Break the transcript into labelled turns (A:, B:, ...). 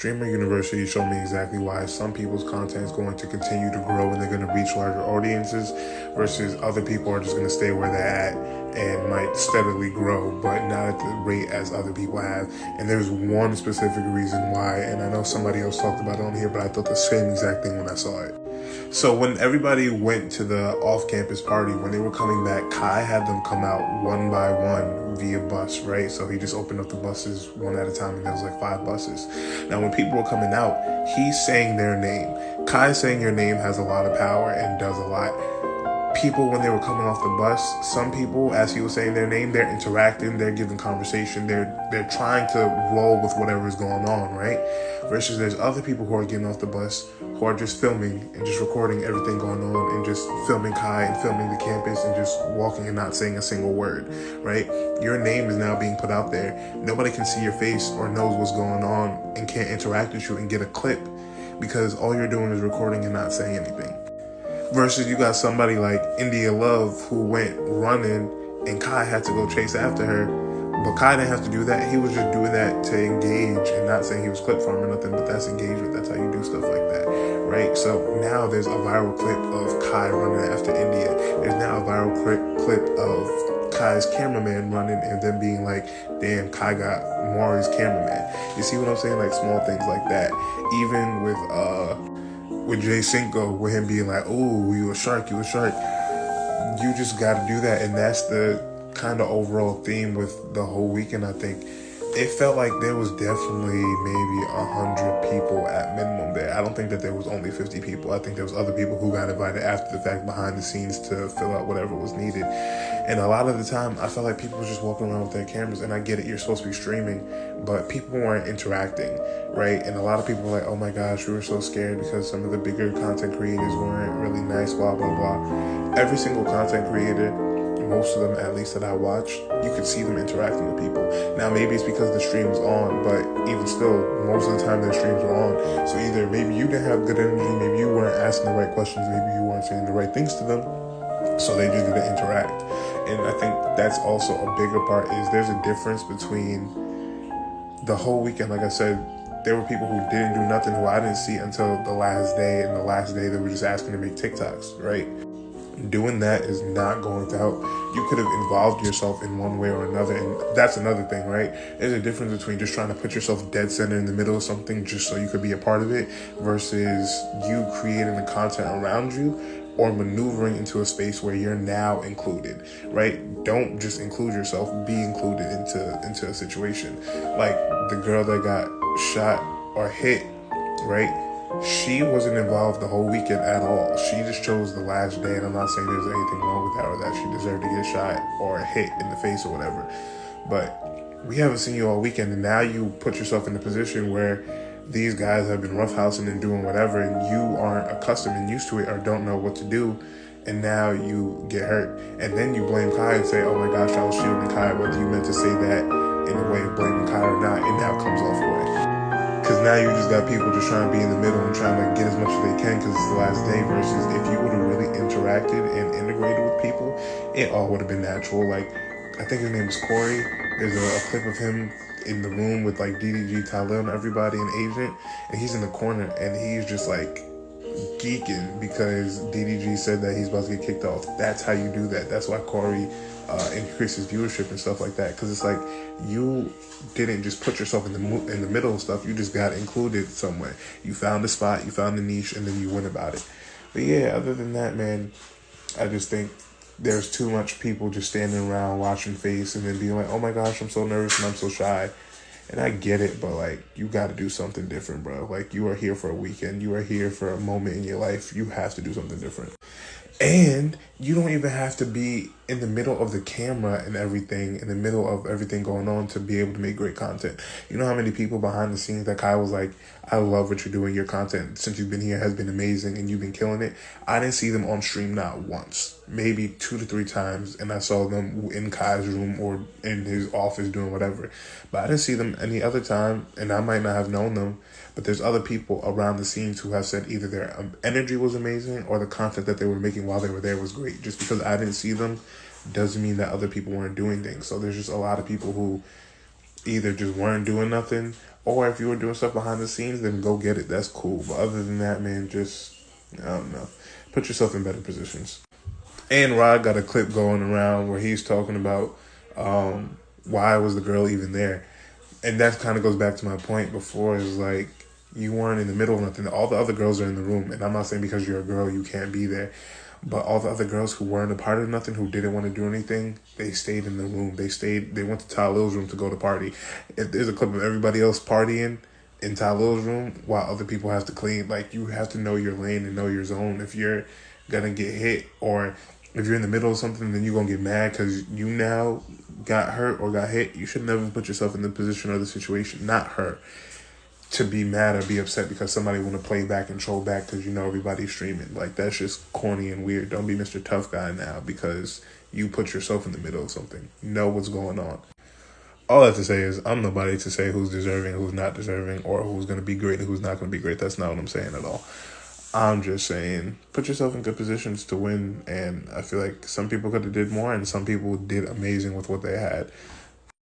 A: Streamer University showed me exactly why some people's content is going to continue to grow and they're going to reach larger audiences versus other people are just going to stay where they're at and might steadily grow, but not at the rate as other people have. And there's one specific reason why, and I know somebody else talked about it on here, but I thought the same exact thing when I saw it. So when everybody went to the off-campus party, when they were coming back, Kai had them come out one by one via bus, right? So he just opened up the buses one at a time, and there was like 5 buses. Now, when people were coming out, he's saying their name. Kai saying your name has a lot of power and does a lot. People, when they were coming off the bus, some people, as he was saying their name, they're interacting, they're giving conversation, they're trying to roll with whatever is going on, right? Versus there's other people who are getting off the bus who are just filming and just recording everything going on and just filming Kai and filming the campus and just walking and not saying a single word, right? Your name is now being put out there. Nobody can see your face or knows what's going on and can't interact with you and get a clip because all you're doing is recording and not saying anything. Versus you got somebody like India Love who went running and Kai had to go chase after her. But Kai didn't have to do that. He was just doing that to engage and not saying he was clip farming or nothing, but that's engagement. That's how you do stuff like that, right? So now there's a viral clip of Kai running after India. There's now a viral clip of Kai's cameraman running and then being like, damn, Kai got Maury's cameraman. You see what I'm saying? Like small things like that. Even with Jay Cinco, with him being like, oh, you a shark, you a shark. You just got to do that. And that's the kind of overall theme with the whole weekend, I think. It felt like there was definitely maybe 100 people at minimum there. I don't think that there was only 50 people. I think there was other people who got invited after the fact behind the scenes to fill out whatever was needed. And a lot of the time, I felt like people were just walking around with their cameras. And I get it, you're supposed to be streaming, but people weren't interacting, right? And a lot of people were like, oh my gosh, we were so scared because some of the bigger content creators weren't really nice, blah, blah, blah. Every single content creator, most of them at least that I watched, you could see them interacting with people. Now maybe it's because the stream was on, but even still, most of the time their streams were on. So either maybe you didn't have good energy, maybe you weren't asking the right questions, maybe you weren't saying the right things to them, so they just didn't interact. And I think that's also a bigger part is there's a difference between the whole weekend. Like I said, there were people who didn't do nothing who I didn't see until the last day, and the last day they were just asking to make TikToks, right? Doing that is not going to help. You could have involved yourself in one way or another, and that's another thing, right? There's a difference between just trying to put yourself dead center in the middle of something just so you could be a part of it versus you creating the content around you or maneuvering into a space where you're now included, right? Don't just include yourself, be included into a situation. Like the girl that got shot or hit, right? She wasn't involved the whole weekend at all. She just chose the last day, and I'm not saying there's anything wrong with that or that she deserved to get shot or hit in the face or whatever. But we haven't seen you all weekend, and now you put yourself in a position where these guys have been roughhousing and doing whatever, and you aren't accustomed and used to it or don't know what to do, and now you get hurt. And then you blame Kai and say, oh my gosh, I was shielding Kai, whether you meant to say that in a way of blaming Kai or not, and now it comes off away. Because now you just got people just trying to be in the middle and trying to get as much as they can because it's the last day versus if you would have really interacted and integrated with people, it all would have been natural. Like, I think his name is Corey. There's a clip of him in the room with like DDG, Talib, everybody, and Agent, and he's in the corner and he's just like geeking because DDG said that he's about to get kicked off. That's how you do that. That's why Corey increases viewership and stuff like that, because it's like you didn't just put yourself in the middle of stuff. You just got included somewhere. You found a spot, you found a niche, and then you went about it. But yeah, other than that, man, I just think there's too much people just standing around watching face and then being like, oh my gosh, I'm so nervous and I'm so shy. And I get it, but like, you got to do something different, bro. Like, you are here for a weekend. You are here for a moment in your life. You have to do something different. And you don't even have to be in the middle of the camera and everything, in the middle of everything going on to be able to make great content. You know how many people behind the scenes that Kai was like, I love what you're doing. Your content since you've been here has been amazing and you've been killing it. I didn't see them on stream not once, maybe 2 to 3 times. And I saw them in Kai's room or in his office doing whatever. But I didn't see them any other time, and I might not have known them. But there's other people around the scenes who have said either their energy was amazing or the content that they were making while they were there was great. Just because I didn't see them doesn't mean that other people weren't doing things. So there's just a lot of people who either just weren't doing nothing Or if you were doing stuff behind the scenes, then go get it. That's cool. But other than that, man, just, I don't know. Put yourself in better positions. And Rod got a clip going around where he's talking about why was the girl even there. And that kind of goes back to my point before, is like, you weren't in the middle of nothing. All the other girls are in the room. And I'm not saying because you're a girl you can't be there. But all the other girls who weren't a part of nothing, who didn't want to do anything, they stayed in the room. They went to Ty Lil's room to go to party. If there's a clip of everybody else partying in Ty Lil's room while other people have to clean, like, you have to know your lane and know your zone. If you're going to get hit, or if you're in the middle of something, then you're going to get mad because you now got hurt or got hit. You should never put yourself in the position or the situation, not her, to be mad or be upset because somebody want to play back and troll back because you know everybody's streaming. Like, that's just corny and weird. Don't be Mr. Tough Guy now because you put yourself in the middle of something. Know what's going on. All I have to say is, I'm nobody to say who's deserving, who's not deserving, or who's going to be great and who's not going to be great. That's not what I'm saying at all. I'm just saying, put yourself in good positions to win. And I feel like some people could have did more and some people did amazing with what they had.